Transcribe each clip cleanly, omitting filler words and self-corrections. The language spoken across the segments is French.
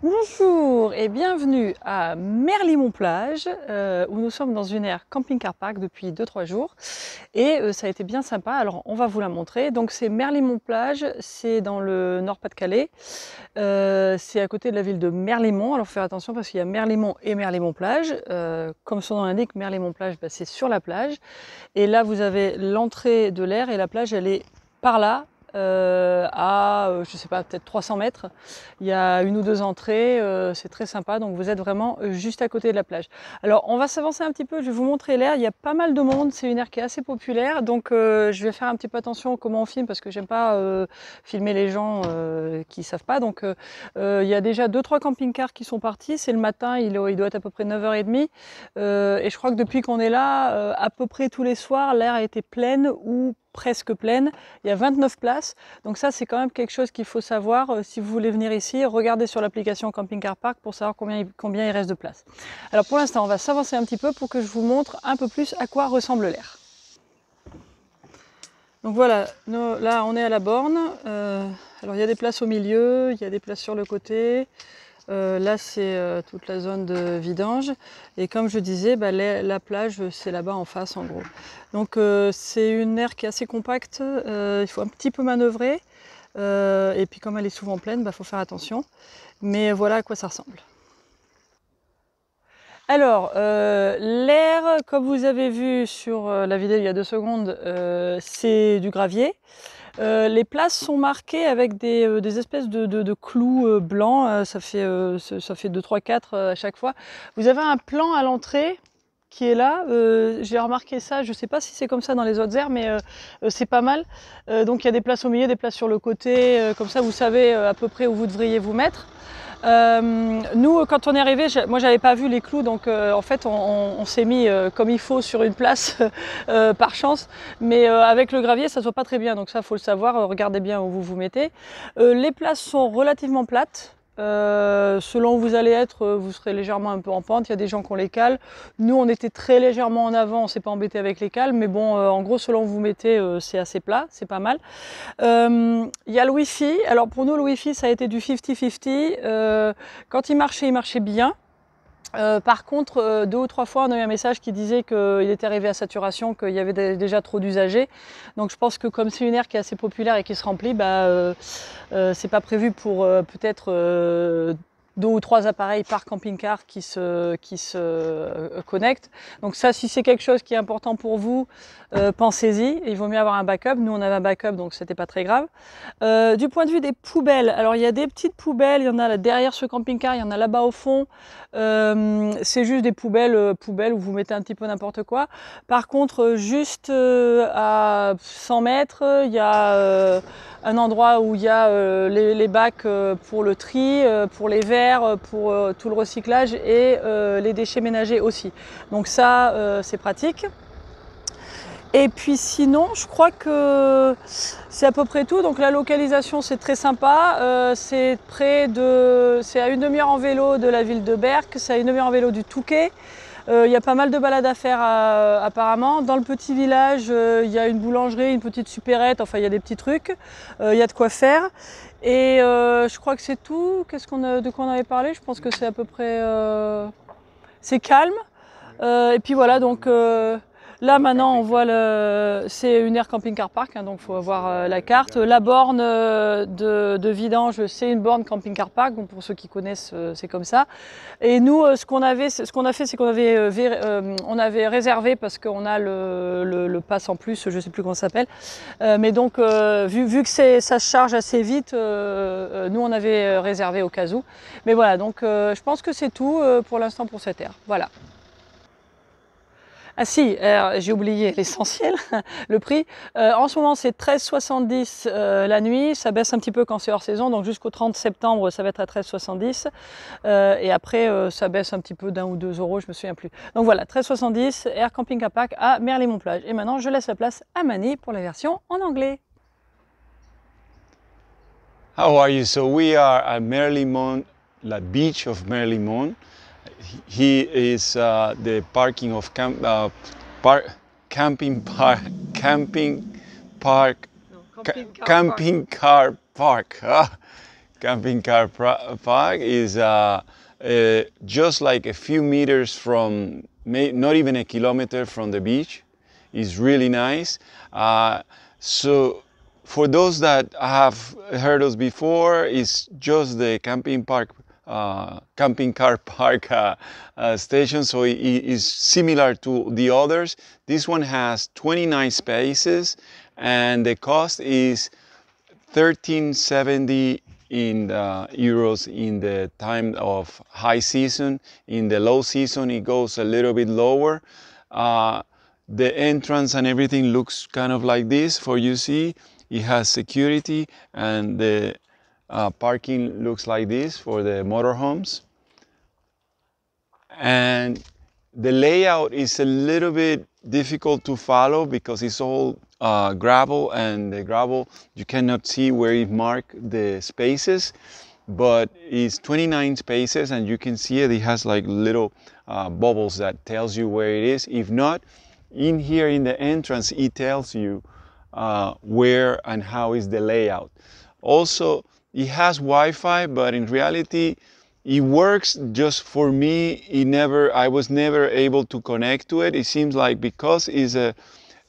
Bonjour et bienvenue à Merlimont-Plage où nous sommes dans une aire camping-car park depuis 2-3 jours et ça a été bien sympa. Alors on va vous la montrer. Donc c'est Merlimont-Plage, c'est dans le Nord-Pas-de-Calais, c'est à côté de la ville de Merlimont. Alors faut faire attention parce qu'il y a Merlimont et Merlimont-Plage. Comme son nom l'indique, Merlimont-Plage, c'est sur la plage et là vous avez l'entrée de l'aire et la plage elle est par là. Je sais pas, peut-être 300 mètres. Il y a une ou deux entrées, c'est très sympa, donc vous êtes vraiment juste à côté de la plage. Alors on va s'avancer un petit peu, je vais vous montrer l'aire, il y a pas mal de monde, c'est une aire qui est assez populaire, donc je vais faire un petit peu attention à comment on filme parce que j'aime pas filmer les gens qui savent pas. Donc il y a déjà 2-3 camping-cars qui sont partis, c'est le matin, il doit être à peu près 9h30 et je crois que depuis qu'on est là, à peu près tous les soirs, l'aire a été pleine ou presque pleine. Il y a 29 places, donc ça c'est quand même quelque chose qu'il faut savoir si vous voulez venir ici. Regardez sur l'application Camping Car Park pour savoir combien il reste de place. Alors pour l'instant on va s'avancer un petit peu pour que je vous montre un peu plus à quoi ressemble l'air. Donc voilà, là on est à la borne, alors il y a des places au milieu, il y a des places sur le côté. Là c'est toute la zone de vidange et comme je disais la plage c'est là-bas en face en gros. Donc c'est une aire qui est assez compacte, il faut un petit peu manœuvrer et puis comme elle est souvent pleine, faut faire attention, mais voilà à quoi ça ressemble. Alors l'air, comme vous avez vu sur la vidéo il y a 2 secondes, c'est du gravier. Les places sont marquées avec des espèces de clous blancs, ça fait 2, 3, 4 à chaque fois. Vous avez un plan à l'entrée qui est là, j'ai remarqué ça, je ne sais pas si c'est comme ça dans les autres aires, mais c'est pas mal. Donc il y a des places au milieu, des places sur le côté, comme ça vous savez à peu près où vous devriez vous mettre. Nous, quand on est arrivé, moi j'avais pas vu les clous, donc en fait on s'est mis comme il faut sur une place par chance, mais avec le gravier ça se voit pas très bien, donc ça faut le savoir, regardez bien où vous vous mettez. Les places sont relativement plates. Selon où vous allez être, vous serez légèrement un peu en pente, il y a des gens qui ont les cales. Nous on était très légèrement en avant, on s'est pas embêté avec les cales, mais bon en gros selon où vous mettez c'est assez plat, c'est pas mal. Il y a le Wi-Fi, alors pour nous le Wi-Fi ça a été du 50-50, quand il marchait bien. Par contre, 2 ou 3 fois, on a eu un message qui disait qu'il était arrivé à saturation, qu'il y avait déjà trop d'usagers. Donc je pense que comme c'est une aire qui est assez populaire et qui se remplit, c'est pas prévu pour peut-être 2 ou 3 appareils par camping-car qui se connectent. Donc ça, si c'est quelque chose qui est important pour vous, pensez-y. Il vaut mieux avoir un backup. Nous, on avait un backup, donc c'était pas très grave. Du point de vue des poubelles, alors il y a des petites poubelles, il y en a là derrière ce camping-car, il y en a là-bas au fond. C'est juste des poubelles où vous mettez un petit peu n'importe quoi. Par contre, juste à 100 mètres, il y a un endroit où il y a les bacs pour le tri, pour les verres, pour tout le recyclage et les déchets ménagers aussi. Donc ça, c'est pratique. Et puis sinon, je crois que c'est à peu près tout. Donc la localisation, c'est très sympa. C'est à une demi-heure en vélo de la ville de Berck, c'est à une demi-heure en vélo du Touquet. Il y a pas mal de balades à faire apparemment. Dans le petit village, il y a une boulangerie, une petite supérette, enfin il y a des petits trucs. Il y a de quoi faire. Et je crois que c'est tout. De quoi on avait parlé? Je pense que c'est à peu près... c'est calme. Et puis voilà, donc... là maintenant on voit c'est une aire camping-car park, hein, donc il faut avoir la carte. La borne de vidange, c'est une borne camping-car park, donc pour ceux qui connaissent c'est comme ça. Et nous ce qu'on a fait c'est qu'on avait réservé parce qu'on a le pass en plus, je sais plus comment ça s'appelle. Mais donc vu que ça se charge assez vite, nous on avait réservé au cas où. Mais voilà, donc je pense que c'est tout pour l'instant pour cette aire. Voilà. Ah si, j'ai oublié l'essentiel, le prix. En ce moment, c'est 13,70 la nuit. Ça baisse un petit peu quand c'est hors saison, donc jusqu'au 30 septembre, ça va être à 13,70. Et après, ça baisse un petit peu d'1 ou 2 euros, je me souviens plus. Donc voilà, 13,70, Air Camping Car Park à Merlimont-Plage. Et maintenant, je laisse la place à Mani pour la version en anglais. How are you? So we are at Merlimont, la beach of Merlimont. Here is the parking of camping car park. camping car park is just like a few meters from, not even a kilometer from the beach. It's really nice. So for those that have heard us before, it's just the camping car park station, so it is similar to the others. This one has 29 spaces and the cost is 1370 in euros in the time of high season. In the low season it goes a little bit lower. The entrance and everything looks kind of like this. For you see, it has security, and the parking looks like this for the motorhomes. And the layout is a little bit difficult to follow because it's all gravel, and the gravel you cannot see where it marked the spaces, but it's 29 spaces and you can see it has like little bubbles that tells you where it is. If not, in here in the entrance it tells you where and how is the layout. Also it has Wi-Fi, but in reality it works just for me. I was never able to connect to it. It seems like because it's a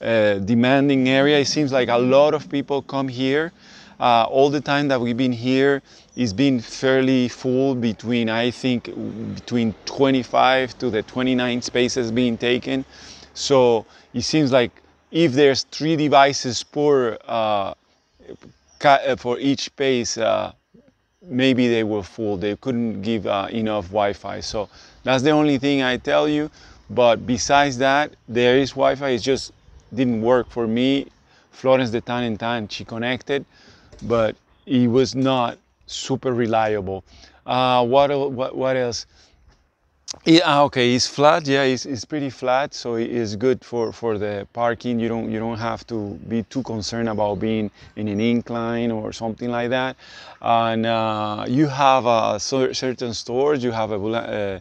demanding area, it seems like a lot of people come here. All the time that we've been here, it's been fairly full, I think between 25 to the 29 spaces being taken. So it seems like if there's 3 devices for each space, maybe they were full. They couldn't give enough Wi-Fi. So that's the only thing I tell you. But besides that, there is Wi-Fi. It just didn't work for me. Florence, the time and time, she connected, but it was not super reliable. What else? Okay, it's flat. Yeah, it's pretty flat, so it is good for the parking. You don't have to be too concerned about being in an incline or something like that. And you have certain stores. You have a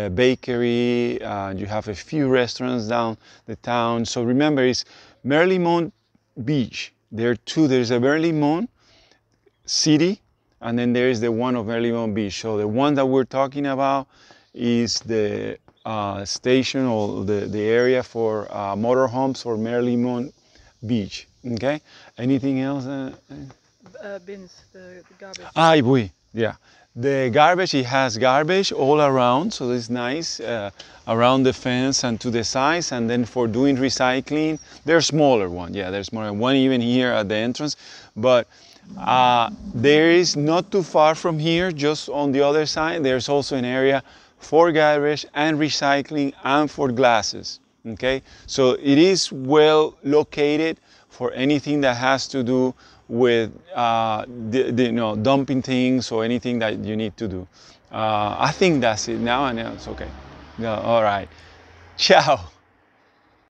bakery. You have a few restaurants down the town. So remember, it's Merlimont Beach. There are two. There's a Merlimont City, and then there is the one of Merlimont Beach. So the one that we're talking about is the station or the area for motorhomes for Merlimont Beach. Okay. Anything else? Bins, the garbage. Oui. Yeah. The garbage, it has garbage all around, so it's nice around the fence and to the sides. And then for doing recycling, there's smaller one. Yeah, there's smaller one even here at the entrance. But there is not too far from here, just on the other side, there's also an area for garbage and recycling and for glasses. Okay, so it is well located for anything that has to do with dumping things or anything that you need to do. I think that's it now, and it's okay. Yeah, all right. Ciao.